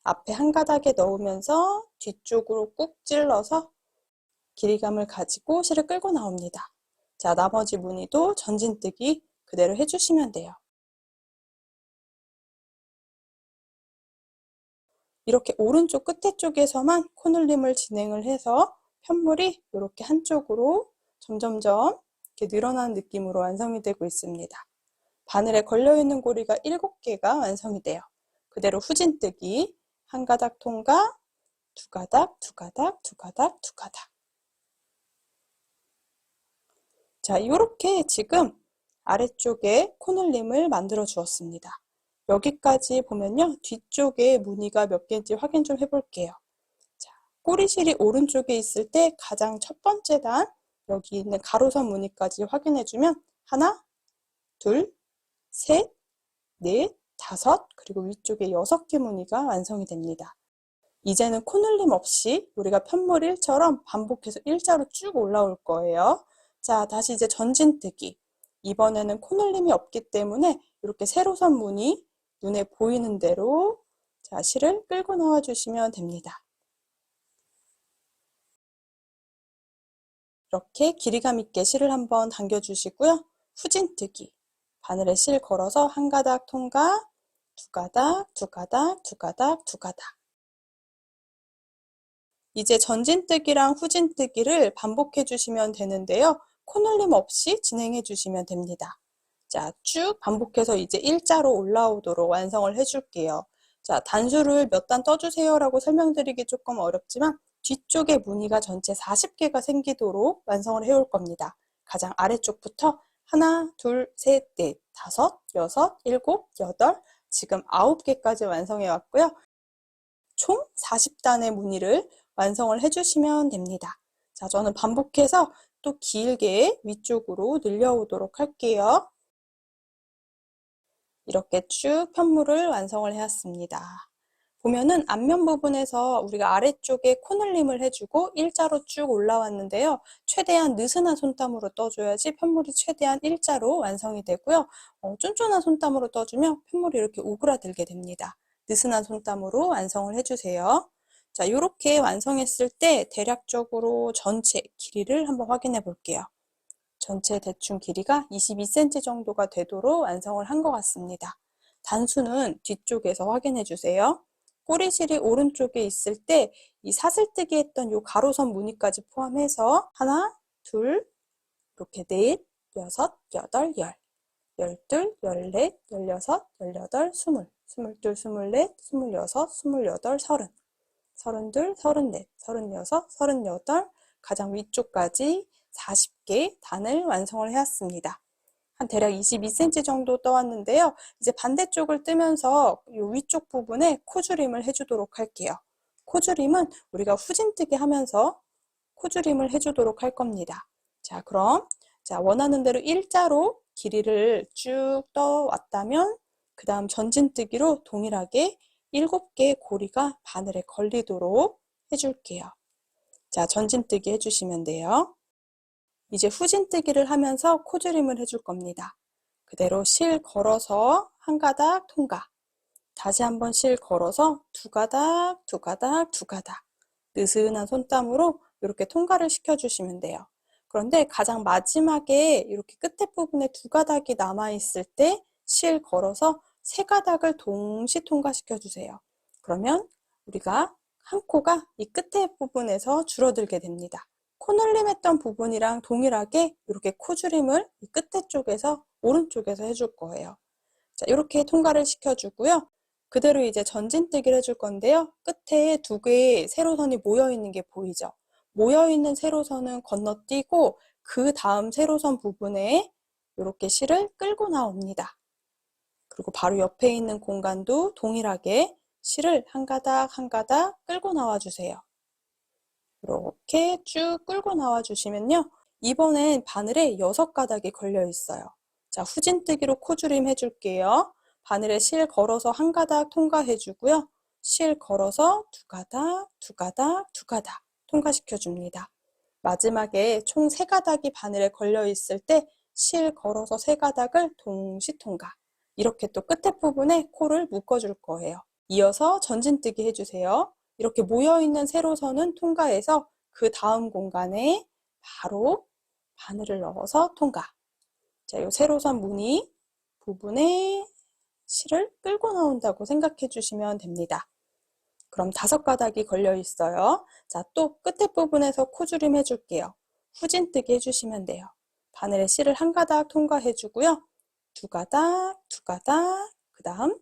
앞에 한 가닥에 넣으면서 뒤쪽으로 꾹 찔러서 길이감을 가지고 실을 끌고 나옵니다. 자, 나머지 무늬도 전진뜨기 그대로 해주시면 돼요. 이렇게 오른쪽 끝에 쪽에서만 코늘림을 진행을 해서 편물이 이렇게 한쪽으로 점점점 이렇게 늘어나는 느낌으로 완성이 되고 있습니다. 바늘에 걸려있는 고리가 7개가 완성이 돼요. 그대로 후진뜨기, 한 가닥 통과, 두 가닥, 두 가닥, 두 가닥, 두 가닥. 자, 이렇게 지금 아래쪽에 코늘림을 만들어 주었습니다. 여기까지 보면요. 뒤쪽에 무늬가 몇 개인지 확인 좀 해볼게요. 자, 꼬리실이 오른쪽에 있을 때 가장 첫 번째 단, 여기 있는 가로선 무늬까지 확인해주면 하나, 둘, 셋, 넷, 다섯, 그리고 위쪽에 6개 무늬가 완성이 됩니다. 이제는 코늘림 없이 우리가 편물일처럼 반복해서 일자로 쭉 올라올 거예요. 자, 다시 이제 전진뜨기. 이번에는 코늘림이 없기 때문에 이렇게 세로선 무늬 눈에 보이는 대로 자, 실을 끌고 나와 주시면 됩니다. 이렇게 길이감 있게 실을 한번 당겨 주시고요. 후진뜨기. 바늘에 실 걸어서 한 가닥 통과, 두 가닥, 두 가닥, 두 가닥, 두 가닥. 이제 전진뜨기랑 후진뜨기를 반복해 주시면 되는데요. 코늘림 없이 진행해 주시면 됩니다. 자, 쭉 반복해서 이제 일자로 올라오도록 완성을 해줄게요. 자, 단수를 몇 단 떠주세요 라고 설명드리기 조금 어렵지만 뒤쪽에 무늬가 전체 40개가 생기도록 완성을 해올 겁니다. 가장 아래쪽부터 하나, 둘, 셋, 넷, 다섯, 여섯, 일곱, 여덟, 지금 9개까지 완성해 왔고요. 총 40단의 무늬를 완성을 해주시면 됩니다. 자, 저는 반복해서 또 길게 위쪽으로 늘려오도록 할게요. 이렇게 쭉 편물을 완성을 해왔습니다. 보면은 앞면 부분에서 우리가 아래쪽에 코늘림을 해주고 일자로 쭉 올라왔는데요. 최대한 느슨한 손땀으로 떠줘야지 편물이 최대한 일자로 완성이 되고요. 쫀쫀한 손땀으로 떠주면 편물이 이렇게 오그라들게 됩니다. 느슨한 손땀으로 완성을 해주세요. 자, 이렇게 완성했을 때 대략적으로 전체 길이를 한번 확인해 볼게요. 전체 대충 길이가 22cm 정도가 되도록 완성을 한 것 같습니다. 단수는 뒤쪽에서 확인해 주세요. 꼬리실이 오른쪽에 있을 때 이 사슬뜨기 했던 이 가로선 무늬까지 포함해서 하나, 둘, 이렇게 넷, 여섯, 여덟, 열, 열둘, 열넷, 열여섯, 열여덟, 스물, 스물둘, 스물넷, 스물여섯, 스물여덟, 서른, 서른둘, 서른넷, 서른여섯, 서른여덟, 가장 위쪽까지 40개 단을 완성을 해왔습니다. 한 대략 22cm 정도 떠왔는데요. 이제 반대쪽을 뜨면서 이 위쪽 부분에 코줄임을 해주도록 할게요. 코줄임은 우리가 후진뜨기 하면서 코줄임을 해주도록 할 겁니다. 자, 그럼 원하는 대로 일자로 길이를 쭉 떠왔다면 그 다음 전진뜨기로 동일하게 7개의 고리가 바늘에 걸리도록 해줄게요. 자, 전진뜨기 해주시면 돼요. 이제 후진뜨기를 하면서 코줄임을 해줄 겁니다. 그대로 실 걸어서 한 가닥 통과. 다시 한번 실 걸어서 두 가닥, 두 가닥, 두 가닥. 느슨한 손땀으로 이렇게 통과를 시켜주시면 돼요. 그런데 가장 마지막에 이렇게 끝에 부분에 두 가닥이 남아있을 때 실 걸어서 세 가닥을 동시 통과시켜주세요. 그러면 우리가 한 코가 이 끝에 부분에서 줄어들게 됩니다. 코늘림 했던 부분이랑 동일하게 이렇게 코줄임을 이 끝에 쪽에서 오른쪽에서 해줄 거예요. 자, 이렇게 통과를 시켜주고요. 그대로 이제 전진뜨기를 해줄 건데요. 끝에 두 개의 세로선이 모여있는 게 보이죠? 모여있는 세로선은 건너뛰고 그 다음 세로선 부분에 이렇게 실을 끌고 나옵니다. 그리고 바로 옆에 있는 공간도 동일하게 실을 한 가닥 한 가닥 끌고 나와주세요. 이렇게 쭉 끌고 나와 주시면요. 이번엔 바늘에 6가닥이 걸려 있어요. 자, 후진뜨기로 코줄임 해줄게요. 바늘에 실 걸어서 한 가닥 통과해 주고요. 실 걸어서 두 가닥, 두 가닥, 두 가닥 통과시켜 줍니다. 마지막에 총 3가닥이 바늘에 걸려 있을 때 실 걸어서 3가닥을 동시 통과. 이렇게 또 끝에 부분에 코를 묶어 줄 거예요. 이어서 전진뜨기 해주세요. 이렇게 모여있는 세로선은 통과해서 그 다음 공간에 바로 바늘을 넣어서 통과. 자, 이 세로선 무늬 부분에 실을 끌고 나온다고 생각해 주시면 됩니다. 그럼 5가닥이 걸려 있어요. 자, 또 끝에 부분에서 코줄임 해줄게요. 후진뜨기 해주시면 돼요. 바늘에 실을 한 가닥 통과해 주고요. 두 가닥, 두 가닥, 그 다음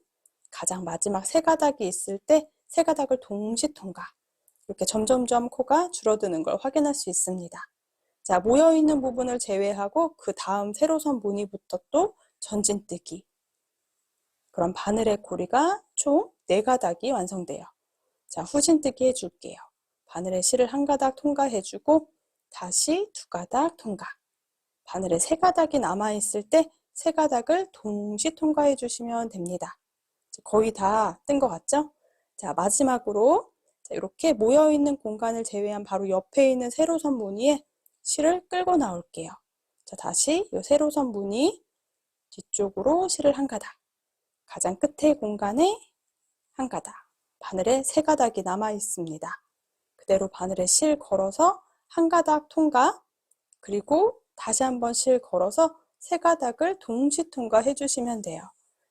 가장 마지막 3가닥이 있을 때 3가닥을 동시 통과. 이렇게 점점점 코가 줄어드는 걸 확인할 수 있습니다. 자, 모여있는 부분을 제외하고 그 다음 세로선 무늬부터 또 전진뜨기. 그럼 바늘의 고리가 총 4가닥이 완성돼요. 자, 후진뜨기 해줄게요. 바늘에 실을 한 가닥 통과해주고 다시 2가닥 통과. 바늘에 3가닥이 남아있을 때 3가닥을 동시 통과해 주시면 됩니다. 거의 다 뜬 것 같죠? 자, 마지막으로 이렇게 모여있는 공간을 제외한 바로 옆에 있는 세로선 무늬에 실을 끌고 나올게요. 자, 다시 이 세로선 무늬 뒤쪽으로 실을 한 가닥. 가장 끝에 공간에 한 가닥. 바늘에 3가닥이 남아 있습니다. 그대로 바늘에 실 걸어서 한 가닥 통과, 그리고 다시 한번 실 걸어서 3가닥을 동시 통과해 주시면 돼요.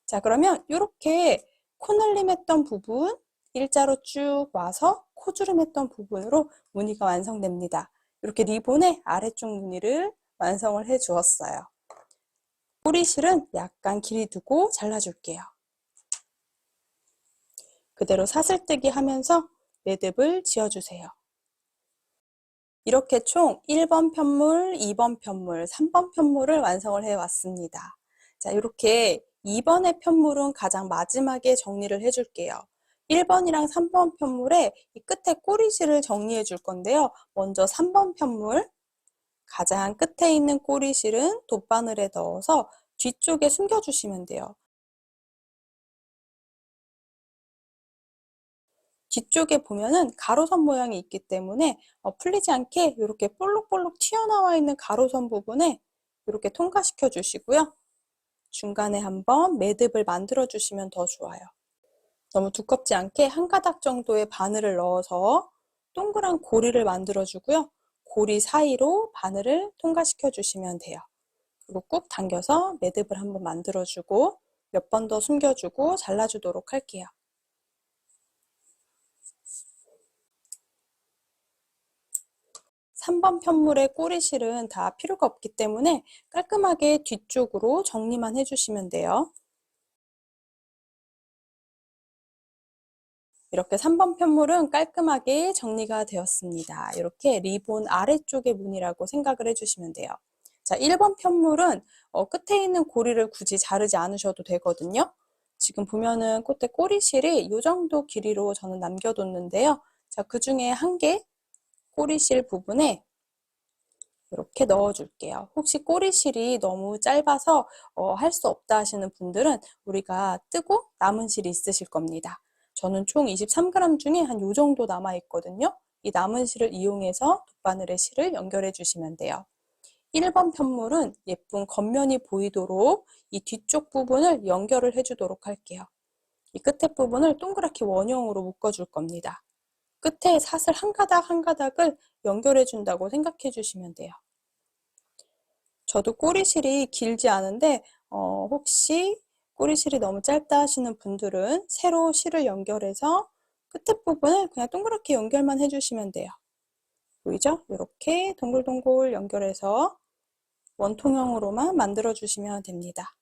자, 그러면 이렇게 코늘림했던 부분 일자로 쭉 와서 코주름했던 부분으로 무늬가 완성됩니다. 이렇게 리본의 아래쪽 무늬를 완성을 해 주었어요. 꼬리실은 약간 길이 두고 잘라줄게요. 그대로 사슬뜨기 하면서 매듭을 지어주세요. 이렇게 총 1번 편물, 2번 편물, 3번 편물을 완성을 해왔습니다. 자, 이렇게 2번의 편물은 가장 마지막에 정리를 해줄게요. 1번이랑 3번 편물에 이 끝에 꼬리실을 정리해 줄 건데요. 먼저 3번 편물, 가장 끝에 있는 꼬리실은 돗바늘에 넣어서 뒤쪽에 숨겨주시면 돼요. 뒤쪽에 보면은 가로선 모양이 있기 때문에 풀리지 않게 이렇게 볼록볼록 튀어나와 있는 가로선 부분에 이렇게 통과시켜 주시고요. 중간에 한번 매듭을 만들어 주시면 더 좋아요. 너무 두껍지 않게 한 가닥 정도의 바늘을 넣어서 동그란 고리를 만들어 주고요. 고리 사이로 바늘을 통과시켜 주시면 돼요. 그리고 꾹 당겨서 매듭을 한번 만들어 주고 몇 번 더 숨겨 주고 잘라 주도록 할게요. 3번 편물의 꼬리실은 다 필요가 없기 때문에 깔끔하게 뒤쪽으로 정리만 해주시면 돼요. 이렇게 3번 편물은 깔끔하게 정리가 되었습니다. 이렇게 리본 아래쪽의 무늬라고 생각을 해주시면 돼요. 자, 1번 편물은 끝에 있는 고리를 굳이 자르지 않으셔도 되거든요. 지금 보면은 끝에 꼬리실이 이 정도 길이로 저는 남겨뒀는데요. 자, 그 중에 한 개 꼬리실 부분에 이렇게 넣어줄게요. 혹시 꼬리실이 너무 짧아서 할 수 없다 하시는 분들은 우리가 뜨고 남은 실이 있으실 겁니다. 저는 총 23g 중에 한 요 정도 남아 있거든요. 이 남은 실을 이용해서 돗바늘에 실을 연결해 주시면 돼요. 1번 편물은 예쁜 겉면이 보이도록 이 뒤쪽 부분을 연결을 해주도록 할게요. 이 끝에 부분을 동그랗게 원형으로 묶어줄 겁니다. 끝에 사슬 한 가닥 한 가닥을 연결해 준다고 생각해 주시면 돼요. 저도 꼬리실이 길지 않은데 혹시 꼬리실이 너무 짧다 하시는 분들은 세로 실을 연결해서 끝에 부분을 그냥 동그랗게 연결만 해주시면 돼요. 보이죠? 이렇게 동글동글 연결해서 원통형으로만 만들어 주시면 됩니다.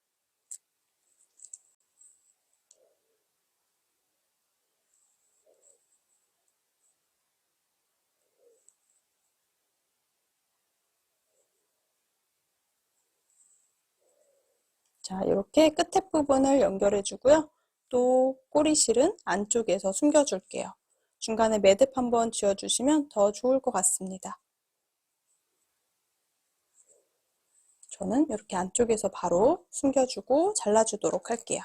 자, 이렇게 끝에 부분을 연결해 주고요. 또 꼬리실은 안쪽에서 숨겨 줄게요. 중간에 매듭 한번 지어 주시면 더 좋을 것 같습니다. 저는 이렇게 안쪽에서 바로 숨겨주고 잘라주도록 할게요.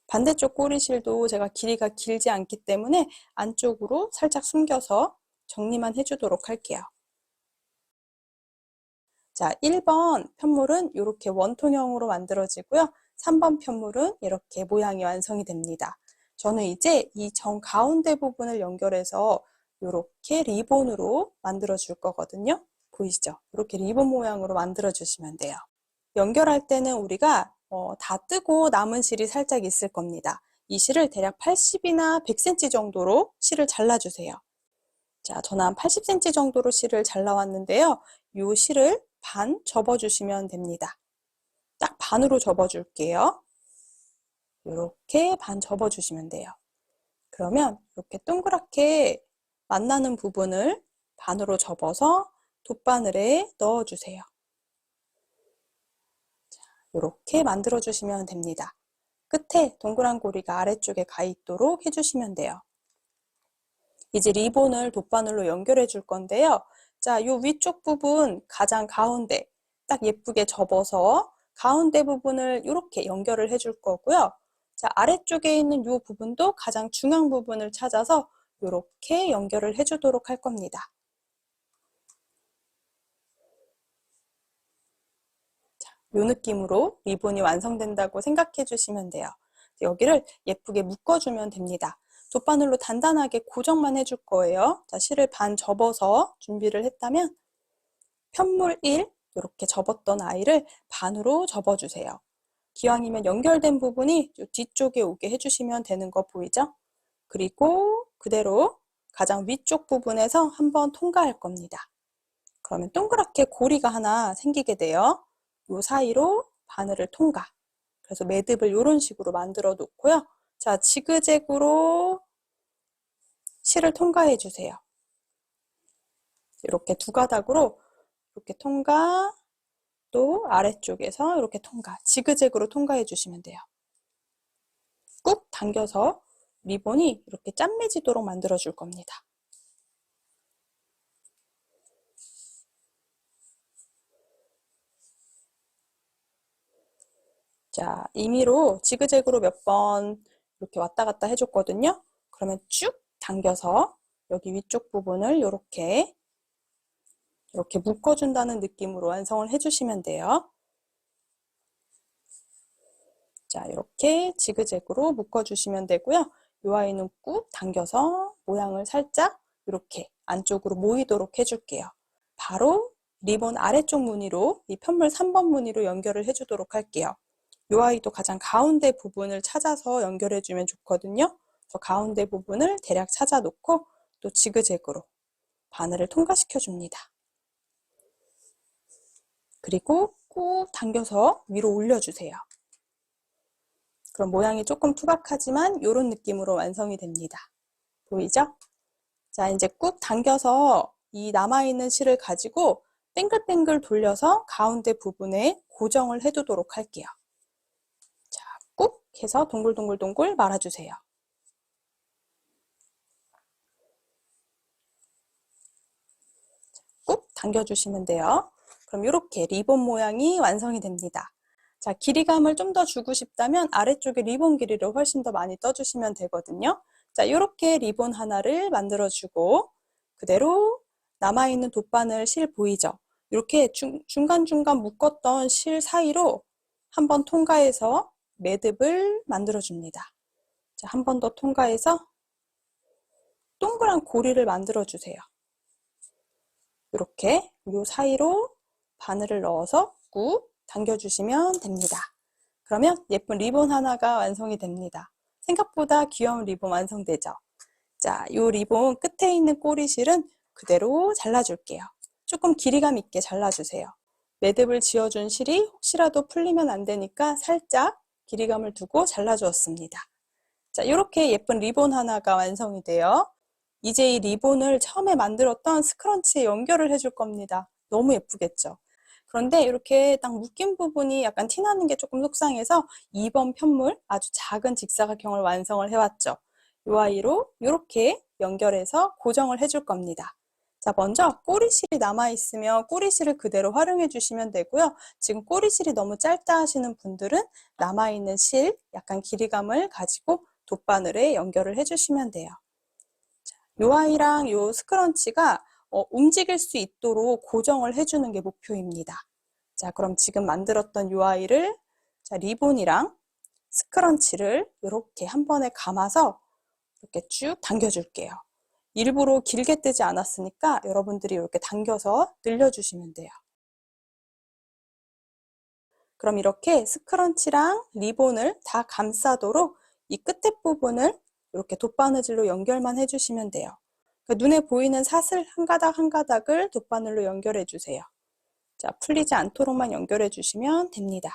반대쪽 꼬리실도 제가 길이가 길지 않기 때문에 안쪽으로 살짝 숨겨서 정리만 해주도록 할게요. 자, 1번 편물은 이렇게 원통형으로 만들어지고요. 3번 편물은 이렇게 모양이 완성이 됩니다. 저는 이제 이 정 가운데 부분을 연결해서 이렇게 리본으로 만들어 줄 거거든요. 보이시죠? 이렇게 리본 모양으로 만들어 주시면 돼요. 연결할 때는 우리가 다 뜨고 남은 실이 살짝 있을 겁니다. 이 실을 대략 80이나 100cm 정도로 실을 잘라주세요. 자, 저는 한 80cm 정도로 실을 잘라왔는데요. 이 실을 반 접어주시면 됩니다. 딱 반으로 접어줄게요. 이렇게 반 접어주시면 돼요. 그러면 이렇게 동그랗게 만나는 부분을 반으로 접어서 돗바늘에 넣어주세요. 이렇게 만들어 주시면 됩니다. 끝에 동그란 고리가 아래쪽에 가 있도록 해주시면 돼요. 이제 리본을 돗바늘로 연결해 줄 건데요. 자, 요 위쪽 부분 가장 가운데 딱 예쁘게 접어서 가운데 부분을 이렇게 연결을 해줄 거고요. 자, 아래쪽에 있는 요 부분도 가장 중앙 부분을 찾아서 이렇게 연결을 해주도록 할 겁니다. 이 느낌으로 리본이 완성된다고 생각해 주시면 돼요. 여기를 예쁘게 묶어주면 됩니다. 돗바늘로 단단하게 고정만 해줄 거예요. 자, 실을 반 접어서 준비를 했다면 편물 1 이렇게 접었던 아이를 반으로 접어주세요. 기왕이면 연결된 부분이 뒤쪽에 오게 해주시면 되는 거 보이죠? 그리고 그대로 가장 위쪽 부분에서 한번 통과할 겁니다. 그러면 동그랗게 고리가 하나 생기게 돼요. 이 사이로 바늘을 통과. 그래서 매듭을 이런 식으로 만들어 놓고요. 자, 지그재그로 실을 통과해 주세요. 이렇게 두 가닥으로 이렇게 통과, 또 아래쪽에서 이렇게 통과, 지그재그로 통과해 주시면 돼요. 꾹 당겨서 리본이 이렇게 짠매지도록 만들어 줄 겁니다. 자, 임의로 지그재그로 몇 번 이렇게 왔다 갔다 해줬거든요. 그러면 쭉 당겨서 여기 위쪽 부분을 이렇게 묶어준다는 느낌으로 완성을 해주시면 돼요. 자, 이렇게 지그재그로 묶어주시면 되고요. 이 아이는 꾹 당겨서 모양을 살짝 이렇게 안쪽으로 모이도록 해줄게요. 바로 리본 아래쪽 무늬로 이 편물 3번 무늬로 연결을 해주도록 할게요. 이 아이도 가장 가운데 부분을 찾아서 연결해주면 좋거든요. 그래서 가운데 부분을 대략 찾아 놓고 또 지그재그로 바늘을 통과시켜 줍니다. 그리고 꾹 당겨서 위로 올려주세요. 그럼 모양이 조금 투박하지만 이런 느낌으로 완성이 됩니다. 보이죠? 자, 이제 꾹 당겨서 이 남아있는 실을 가지고 뱅글뱅글 돌려서 가운데 부분에 고정을 해두도록 할게요. 자, 꾹 해서 동글동글동글 말아주세요. 꾹 당겨주시면 돼요. 그럼 이렇게 리본 모양이 완성이 됩니다. 자, 길이감을 좀 더 주고 싶다면 아래쪽에 리본 길이를 훨씬 더 많이 떠주시면 되거든요. 자, 이렇게 리본 하나를 만들어주고 그대로 남아있는 돗바늘 실 보이죠? 이렇게 중간중간 묶었던 실 사이로 한번 통과해서 매듭을 만들어줍니다. 자, 한 번 더 통과해서 동그란 고리를 만들어주세요. 이렇게 이 사이로 바늘을 넣어서 꾹 당겨주시면 됩니다. 그러면 예쁜 리본 하나가 완성이 됩니다. 생각보다 귀여운 리본 완성되죠? 자, 이 리본 끝에 있는 꼬리실은 그대로 잘라줄게요. 조금 길이감 있게 잘라주세요. 매듭을 지어준 실이 혹시라도 풀리면 안 되니까 살짝 길이감을 두고 잘라주었습니다. 자, 이렇게 예쁜 리본 하나가 완성이 돼요. 이제 이 리본을 처음에 만들었던 스크런치에 연결을 해줄 겁니다. 너무 예쁘겠죠? 그런데 이렇게 딱 묶인 부분이 약간 티나는 게 조금 속상해서 2번 편물 아주 작은 직사각형을 완성을 해왔죠. 이 아이로 이렇게 연결해서 고정을 해줄 겁니다. 자, 먼저 꼬리실이 남아있으면 꼬리실을 그대로 활용해 주시면 되고요. 지금 꼬리실이 너무 짧다 하시는 분들은 남아있는 실, 약간 길이감을 가지고 돗바늘에 연결을 해주시면 돼요. 이 아이랑 이 스크런치가 움직일 수 있도록 고정을 해주는 게 목표입니다. 자, 그럼 지금 만들었던 이 아이를 자, 리본이랑 스크런치를 이렇게 한 번에 감아서 이렇게 쭉 당겨줄게요. 일부러 길게 뜨지 않았으니까 여러분들이 이렇게 당겨서 늘려주시면 돼요. 그럼 이렇게 스크런치랑 리본을 다 감싸도록 이 끝에 부분을 이렇게 돗바느질로 연결만 해주시면 돼요. 그러니까 눈에 보이는 사슬 한 가닥 한 가닥을 돗바늘로 연결해 주세요. 자, 풀리지 않도록만 연결해 주시면 됩니다.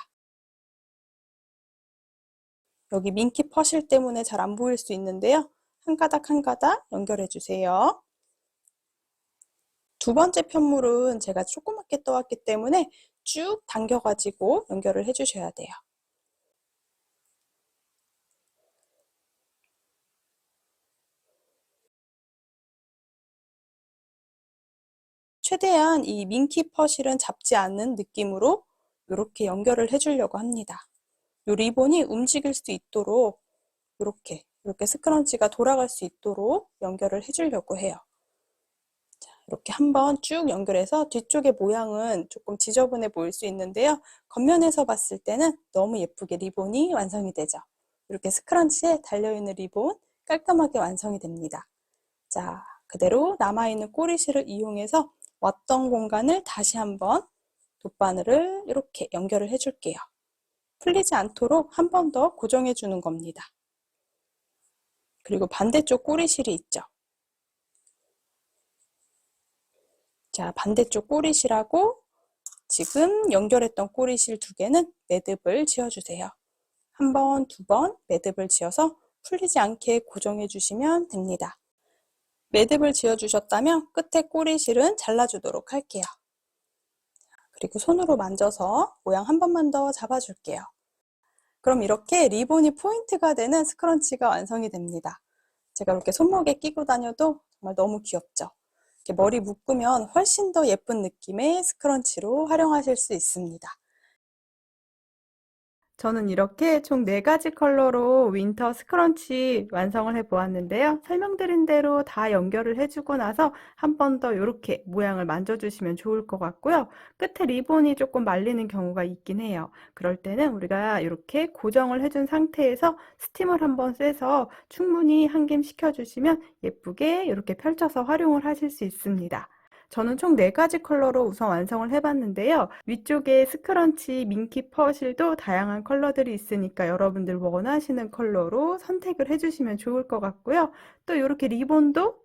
여기 민키 퍼실 때문에 잘 안 보일 수 있는데요. 한 가닥 한 가닥 연결해 주세요. 두 번째 편물은 제가 조그맣게 떠왔기 때문에 쭉 당겨가지고 연결을 해주셔야 돼요. 최대한 이 민키 퍼실은 잡지 않는 느낌으로 이렇게 연결을 해주려고 합니다. 이 리본이 움직일 수 있도록 이렇게 스크런치가 돌아갈 수 있도록 연결을 해주려고 해요. 자, 이렇게 한번 쭉 연결해서 뒤쪽의 모양은 조금 지저분해 보일 수 있는데요. 겉면에서 봤을 때는 너무 예쁘게 리본이 완성이 되죠. 이렇게 스크런치에 달려있는 리본 깔끔하게 완성이 됩니다. 자, 그대로 남아있는 꼬리실을 이용해서 왔던 공간을 다시 한번 돗바늘을 이렇게 연결을 해줄게요. 풀리지 않도록 한 번 더 고정해 주는 겁니다. 그리고 반대쪽 꼬리실이 있죠. 자, 반대쪽 꼬리실하고 지금 연결했던 꼬리실 두 개는 매듭을 지어주세요. 한 번, 두 번 매듭을 지어서 풀리지 않게 고정해 주시면 됩니다. 매듭을 지어주셨다면 끝에 꼬리실은 잘라주도록 할게요. 그리고 손으로 만져서 모양 한 번만 더 잡아줄게요. 그럼 이렇게 리본이 포인트가 되는 스크런치가 완성이 됩니다. 제가 이렇게 손목에 끼고 다녀도 정말 너무 귀엽죠? 이렇게 머리 묶으면 훨씬 더 예쁜 느낌의 스크런치로 활용하실 수 있습니다. 저는 이렇게 총 4가지 컬러로 윈터 스크런치 완성을 해보았는데요. 설명드린 대로 다 연결을 해주고 나서 한 번 더 이렇게 모양을 만져주시면 좋을 것 같고요. 끝에 리본이 조금 말리는 경우가 있긴 해요. 그럴 때는 우리가 이렇게 고정을 해준 상태에서 스팀을 한번 쐬서 충분히 한김 식혀주시면 예쁘게 이렇게 펼쳐서 활용을 하실 수 있습니다. 저는 총 4가지 컬러로 우선 완성을 해봤는데요. 위쪽에 스크런치, 민키 퍼실도 다양한 컬러들이 있으니까 여러분들 원하시는 컬러로 선택을 해주시면 좋을 것 같고요. 또 이렇게 리본도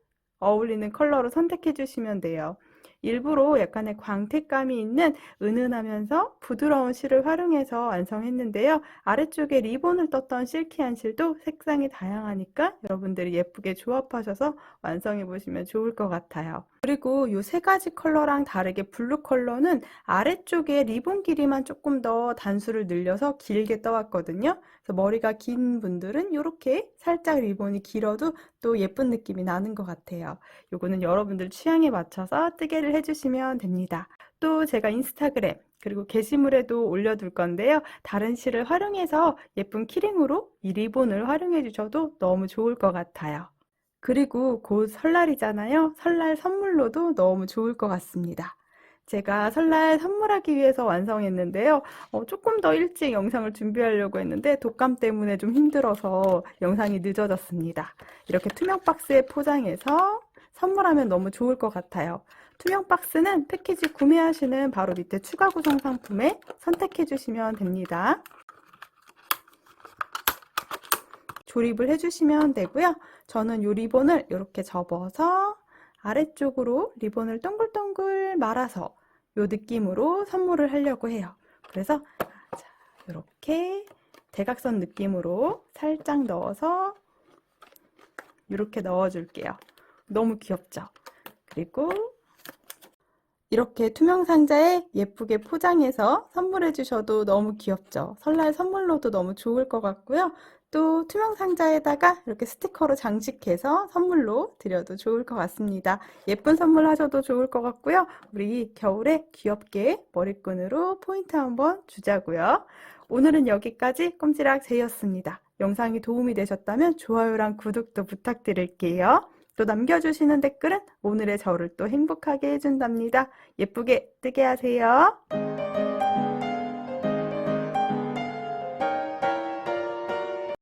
어울리는 컬러로 선택해 주시면 돼요. 일부러 약간의 광택감이 있는 은은하면서 부드러운 실을 활용해서 완성했는데요. 아래쪽에 리본을 떴던 실키한 실도 색상이 다양하니까 여러분들이 예쁘게 조합하셔서 완성해 보시면 좋을 것 같아요. 그리고 이 3가지 컬러랑 다르게 블루 컬러는 아래쪽에 리본 길이만 조금 더 단수를 늘려서 길게 떠왔거든요. 그래서 머리가 긴 분들은 이렇게 살짝 리본이 길어도 또 예쁜 느낌이 나는 것 같아요. 요거는 여러분들 취향에 맞춰서 뜨개를 해주시면 됩니다. 또 제가 인스타그램 그리고 게시물에도 올려둘 건데요. 다른 실을 활용해서 예쁜 키링으로 이 리본을 활용해 주셔도 너무 좋을 것 같아요. 그리고 곧 설날이잖아요. 설날 선물로도 너무 좋을 것 같습니다. 제가 설날 선물하기 위해서 완성했는데요. 조금 더 일찍 영상을 준비하려고 했는데 독감 때문에 좀 힘들어서 영상이 늦어졌습니다. 이렇게 투명 박스에 포장해서 선물하면 너무 좋을 것 같아요. 투명 박스는 패키지 구매하시는 바로 밑에 추가 구성 상품에 선택해 주시면 됩니다. 조립을 해주시면 되고요. 저는 이 리본을 이렇게 접어서 아래쪽으로 리본을 동글동글 말아서 이 느낌으로 선물을 하려고 해요. 그래서 이렇게 대각선 느낌으로 살짝 넣어서 이렇게 넣어줄게요. 너무 귀엽죠? 그리고 이렇게 투명 상자에 예쁘게 포장해서 선물해 주셔도 너무 귀엽죠? 설날 선물로도 너무 좋을 것 같고요. 또 투명 상자에다가 이렇게 스티커로 장식해서 선물로 드려도 좋을 것 같습니다. 예쁜 선물 하셔도 좋을 것 같고요. 우리 겨울에 귀엽게 머리끈으로 포인트 한번 주자고요. 오늘은 여기까지 꼼지락 제이였습니다. 영상이 도움이 되셨다면 좋아요랑 구독도 부탁드릴게요. 또 남겨주시는 댓글은 오늘의 저를 또 행복하게 해준답니다. 예쁘게 뜨게 하세요.